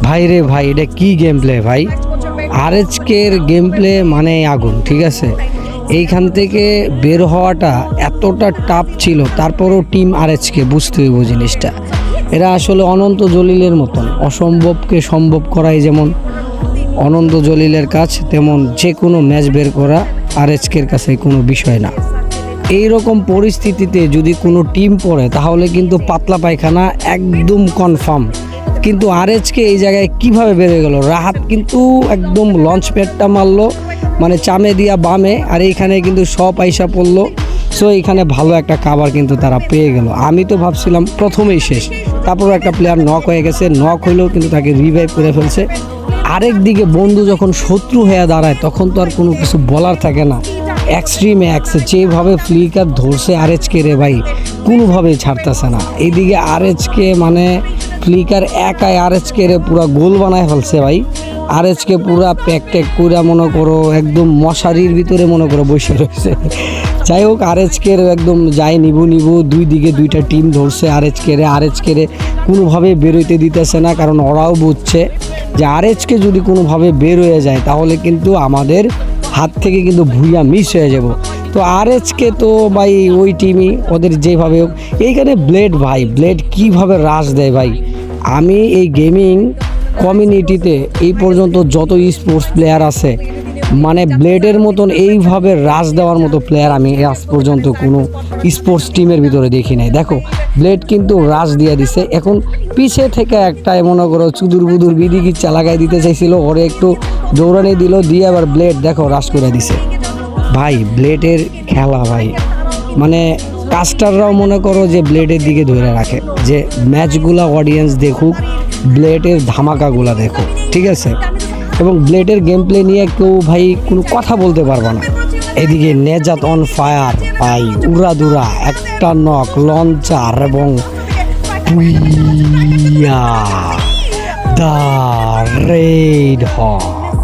ভাই রে ভাই, এটা কি গেম প্লে ভাই! আরএচকের গেম প্লে মানে আগুন, ঠিক আছে। এইখান থেকে বের হওয়াটা এতটা টাফ ছিল, তারপরও টিম আরএচকে বুঝতে হইব জিনিসটা। এরা আসলে অনন্ত জলিলের মতন, অসম্ভবকে সম্ভব করাই যেমন অনন্ত জলিলের কাজ, তেমন যে কোনো ম্যাচ বের করা আরএচকের কাছে কোনো বিষয় না। এই রকম পরিস্থিতিতে যদি কোনো টিম পড়ে তাহলে কিন্তু পাতলা পায়খানা একদম কনফার্ম। কিন্তু আরএচকে এই জায়গায় কিভাবে বেড়ে গেল, রাহাত কিন্তু একদম লঞ্চ প্যাডটা মারলো, মানে চামে দিয়া বামে, আর এইখানে কিন্তু সব আইসা পড়লো। সো এইখানে ভালো একটা কাভার কিন্তু তারা পেয়ে গেল। আমি তো ভাবছিলাম প্রথমেই শেষ, তারপর একটা প্লেয়ার নক হয়ে গেছে, নক হইলেও কিন্তু তাকে রিভাইভ করে ফেলছে। আরেক দিকে বন্ধু যখন শত্রু হয়ে দাঁড়ায় তখন তো আর কোনো কিছু বলার থাকে না। এক্সট্রিম এক্স যেভাবে ফ্লিকার ধরছে আরএচকে রে ভাই, কোনোভাবেই ছাড়তেছে না। এইদিকে আরএচকে মানে ফ্লিকার একাই আরএচকে রে পুরা গোল বানায় ফেলছে ভাই। আরএচকে পুরা প্যাক ট্যাক করে মনে করো একদম মশারির ভিতরে মনে করো বসে রয়েছে। যাই হোক, আরএচকের একদম যাই নিবু দুই দিকে দুইটা টিম ধরছে আরএচকে রে কোনোভাবে বেরোইতে দিতেছে না, কারণ ওরাও বুঝছে যে আরএচকে যদি কোনোভাবে বের হয়ে যায় তাহলে কিন্তু আমাদের হাত থেকে কিন্তু ভুইয়া মিস হয়ে যাব। তো আরএচকে তো ভাই ওই টিমই, ওদের যেভাবে হোক। এইখানে ব্লেড ভাই, ব্লেড কীভাবে রাশ দেয় ভাই! আমি এই গেমিং কমিউনিটিতে এই পর্যন্ত যত স্পোর্টস প্লেয়ার আছে, মানে ব্লেডের মতন এইভাবে রাশ দেওয়ার মতো প্লেয়ার আমি আজ পর্যন্ত কোনো স্পোর্টস টিমের ভিতরে দেখি নাই। দেখো, ব্লেড কিন্তু রাশ দিয়ে দিছে। এখন পিছে থেকে একটা মনে করো চুদুর বুদুর বিদিকিচ্ছা লাগাই দিতে চাইছিল, ওরে একটু জৌরানি দিল, দিয়ে আবার ব্লেড দেখো রাশ করে দিছে। ভাই ব্লেডের খেলা ভাই, মানে কাস্টাররাও মনে করো যে ব্লেডের দিকে ধরে রাখে যে ম্যাচগুলা অডিয়েন্স দেখুক, ব্লেডের ধামাকাগুলা দেখুক, ঠিক আছে। এবং ব্লেডের গেম প্লে নিয়ে কেউ ভাই কোনো কথা বলতে পারবে না। এদিকে নেজাত অন ফায়ার ভাই, উড়াদুরা একটা নক, লঞ্চার এবং পুইয়া দ্য রেড হক।